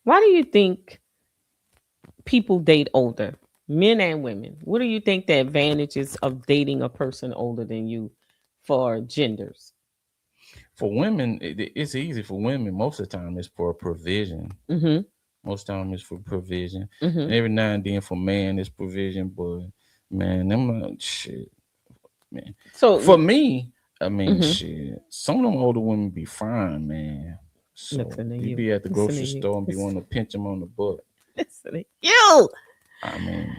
Why do you think people date older, men and women? What do you think the advantages of dating a person older than you for genders? For women, it's easy for women. Most of the time, it's for provision. Mm-hmm. Most time it's for provision, Mm-hmm. and every now and then for man, it's provision. But man, them shit, man. For So, me, I mean, mm-hmm. shit. Some of them older women be fine, man. So Listen to you you. be at the Listen to grocery you. store and be Listen, wanting to pinch them on the butt. listen to you. I mean,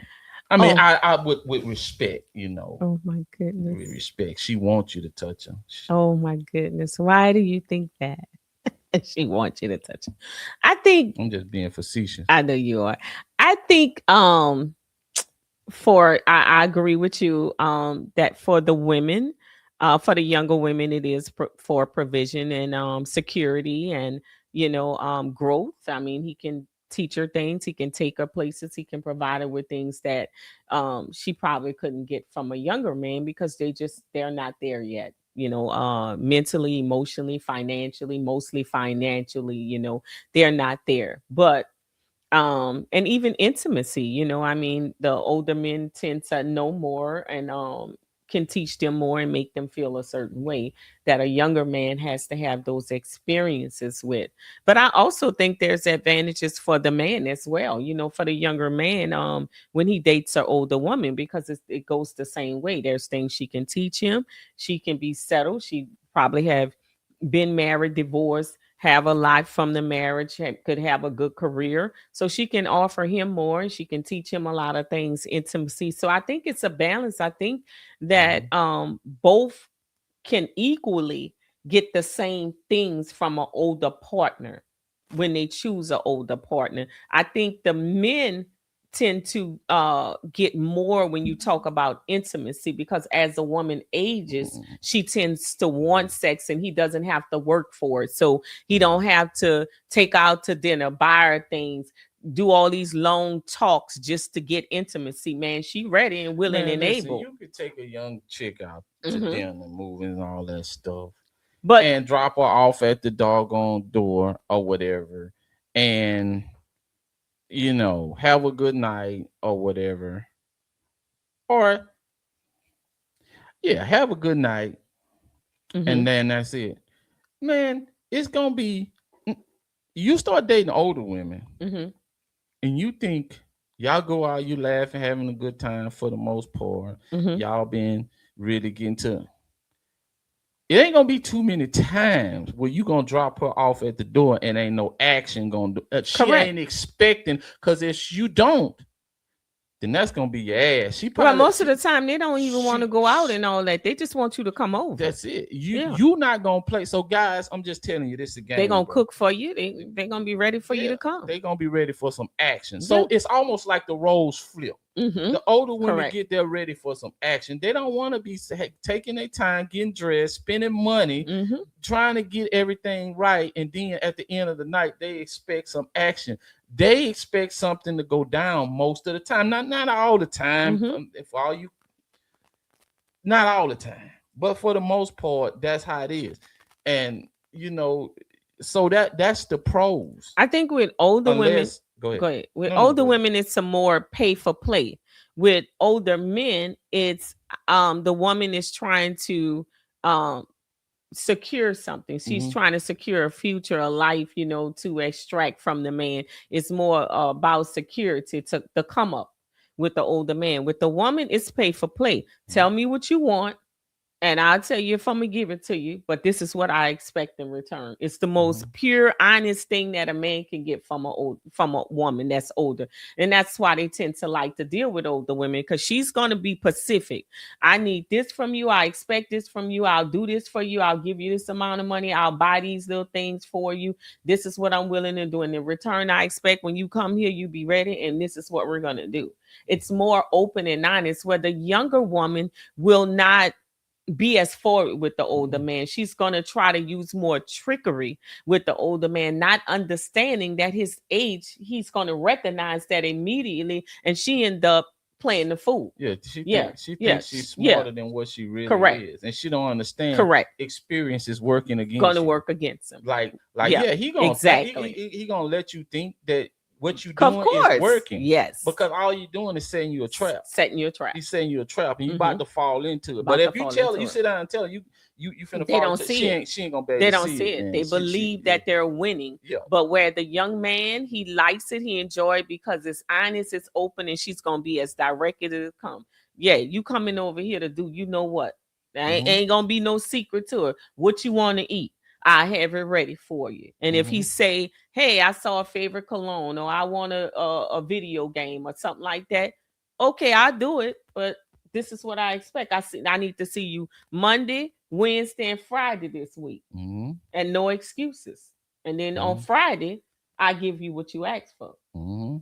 I mean, Oh, I with respect, oh my with goodness. respect. She wants you to touch her. Oh my goodness. Why do you think that? She wants you to touch her. I think I'm just being facetious. I know you are. I think for I agree with you that for the women, for the younger women, it is for provision and security and growth. I mean, he can teach her things, he can take her places, he can provide her with things that she probably couldn't get from a younger man because they're not there yet. Mentally, emotionally, financially, mostly financially, they're not there. But and even intimacy, I mean, the older men tend to know more and can teach them more and make them feel a certain way that a younger man has to have those experiences with. But I also think there's advantages for the man as well, for the younger man when he dates an older woman, because it goes the same way. There's things she can teach him. She can be settled. She probably have been married, divorced, have a life from the marriage, could have a good career. So she can offer him more and she can teach him a lot of things, intimacy. So I think it's a balance. I think that Mhm. both can equally get the same things from an older partner when they choose an older partner. I think the men tend to get more when you talk about intimacy, because as a woman ages, Mhm. she tends to want sex and he doesn't have to work for it. So he don't have to take out to dinner, buy her things, do all these long talks just to get intimacy. Man, she ready and willing Man, and listen, able. you could take a young chick out to Hmm. dinner, movies, and all that stuff, But and drop her off at the doggone door or whatever, and have a good night or whatever, or yeah, have a good night, hmm and then that's it. Man, it's gonna be you start dating older women, hmm and you think y'all go out, you laughing, having a good time for the most part, hmm y'all been really getting to it ain't gonna be too many times where you gonna drop her off at the door and ain't no action gonna do. She correct. ain't expecting, because if you don't, then that's gonna be your ass. She Well, probably most of the time they don't even want to go out she and all that. They just want you to come over. that's it. You Yeah. you not gonna play. So guys, I'm just telling you, this is a They game, gonna bro. cook for you. They gonna be ready for you Yeah, to come. they gonna be ready for some action. Yeah. So it's almost like the roles flip. Mm-hmm. The older women Correct. get there ready for some action. They don't want to be taking their time, getting dressed, spending money, Mm-hmm. trying to get everything right, and then at the end of the night, they expect some action. They expect something to go down most of the time. Not all the time. Mm-hmm. For all you, not all the time, but for the most part, that's how it is. And you know, so that's the pros. I think with older women, Unless go ahead. go ahead. With No, older go ahead. women, it's some more pay for play. With older men, it's the woman is trying to um secure something. She's Mm-hmm. trying to secure a future, a life, to extract from the man. It's more about security to come up with the older man. With the woman, it's pay for play. Tell me what you want, and I'll tell you if I'm gonna give it to you, but this is what I expect in return. It's the most Mm-hmm. pure, honest thing that a man can get from a woman that's older. And that's why they tend to like to deal with older women, because she's gonna be pacific. I need this from you, I expect this from you, I'll do this for you, I'll give you this amount of money, I'll buy these little things for you. This is what I'm willing to do. And in return, I expect when you come here, you be ready, and this is what we're gonna do. It's more open and honest, where the younger woman will not be as forward with the older Mm-hmm. man. She's going to try to use more trickery with the older man, not understanding that his age, he's going to recognize that immediately. And she end up playing the fool. Yeah, Yeah, she yeah, thinks she's yeah. smarter than what she really Correct, is, and she don't understand correct. experience is working Going to against you. work against him. Like Yeah, yeah, he gonna think exactly. he gonna let you think that what you Of doing is course, working, yes. because all you doing is setting you a trap. Setting your trap. He's setting you a trap, and you Mm-hmm. about to fall into it. But About to if you fall tell her, into you it. sit down and tell her you finna They fall don't into, see it. she ain't gonna be able They to don't see see it, it. man. They She believe yeah that they're winning. yeah. But where the young man, he likes it, he enjoy it because it's honest, it's open, and she's gonna be as direct as it come. Yeah, you coming over here to do, you know what? There Mm-hmm. ain't gonna be no secret to it. What you want to eat, I have it ready for you. And if he Mm-hmm. say, "Hey, I saw a favorite cologne," or "I want a video game," or something like that, okay, I'll do it. But this is what I expect. I need to see you Monday, Wednesday, and Friday this week, Mm-hmm. and no excuses. And then on Mm-hmm. Friday, I give you what you asked for. Mm-hmm.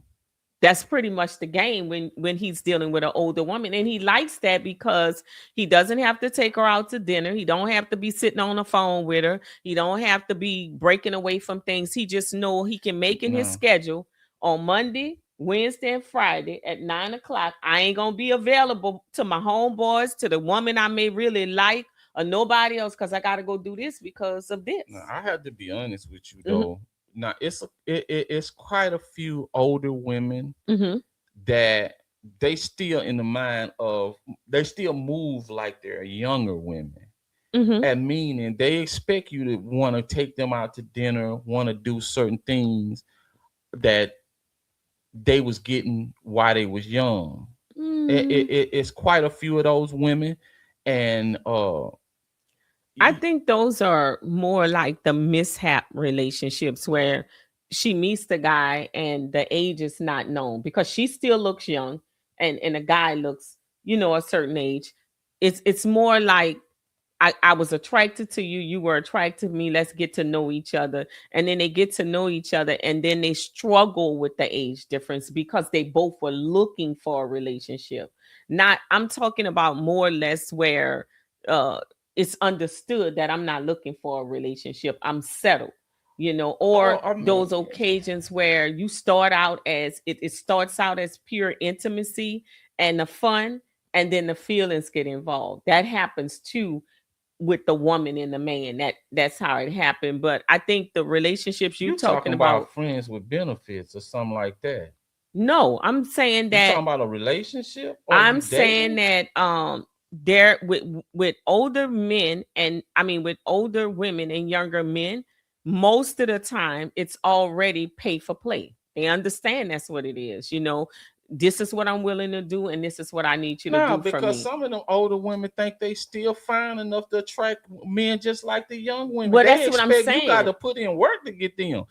That's pretty much the game when he's dealing with an older woman, and he likes that because he doesn't have to take her out to dinner. He don't have to be sitting on the phone with her. He don't have to be breaking away from things. He just know he can make in his No. schedule on Monday, Wednesday, and Friday at 9 o'clock. I ain't gonna be available to my homeboys, to the woman I may really like, or nobody else, because I gotta go do this because of this. No, I have to be honest with you Mm-hmm. though. Now it's quite a few older women Mm-hmm. that they still in the mind of, they still move like they're younger women. Mm-hmm. And meaning they expect you to want to take them out to dinner, want to do certain things that they was getting while they was young. Mm. It's quite a few of those women, and I think those are more like the mishap relationships where she meets the guy and the age is not known because she still looks young, and the guy looks, a certain age. It's more like I was attracted to you, you were attracted to me, let's get to know each other. And then they get to know each other and then they struggle with the age difference because they both were looking for a relationship. Not, I'm talking about more or less where uh it's understood that I'm not looking for a relationship. I'm settled, oh, or I those mean, occasions where you start out as it starts out as pure intimacy and the fun, and then the feelings get involved. That happens too with the woman and the man. That's how it happened. But I think the relationships you you talking talking about, about friends with benefits or something like that. no, I'm saying You that talking about a relationship or you I'm saying dating? that there with older men, and I mean with older women and younger men, most of the time it's already pay for play. They understand that's what it is. This is what I'm willing to do and this is what I need you to No, do for because me. some of them older women think they still fine enough to attract men just like the young women. Well, They that's what I'm expect you got saying. to put in work to get them.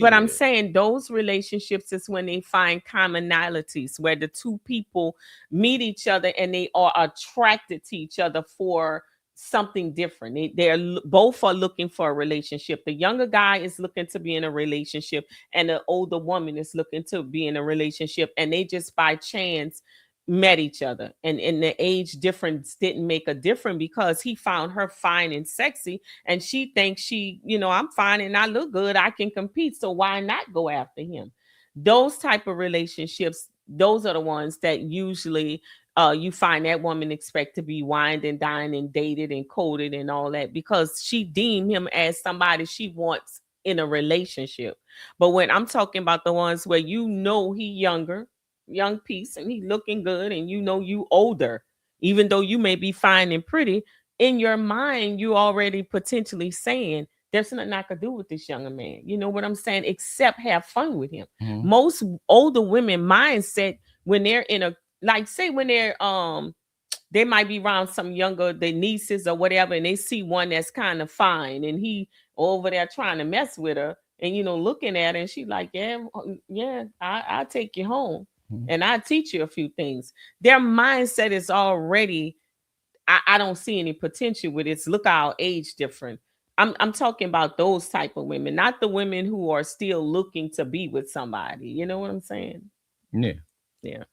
But I'm Shit. saying those relationships is when they find commonalities where the two people meet each other and they are attracted to each other for something different. Both are looking for a relationship. The younger guy is looking to be in a relationship, and the older woman is looking to be in a relationship, and they just by chance met each other, and the age difference didn't make a difference because he found her fine and sexy, and she thinks I'm fine and I look good, I can compete, so why not go after him? Those type of relationships, those are the ones that usually you find that woman expect to be wined and dined and dated and courted and all that because she deemed him as somebody she wants in a relationship. But when I'm talking about the ones where he younger, young piece, and he looking good, and you older, even though you may be fine and pretty, in your mind, you already potentially saying there's nothing I could do with this younger man. You know what I'm saying? Except have fun with him. Mhm. Most older women mindset when they're in a, like, say when they're they might be around some younger, their nieces or whatever, and they see one that's kind of fine and he over there trying to mess with her, and looking at her, and she like, yeah, yeah, I'll take you home Mhm. and I teach you a few things. Their mindset is already, I don't see any potential with it. It's look our age different. I'm talking about those type of women, not the women who are still looking to be with somebody. You know what I'm saying? Yeah. Yeah.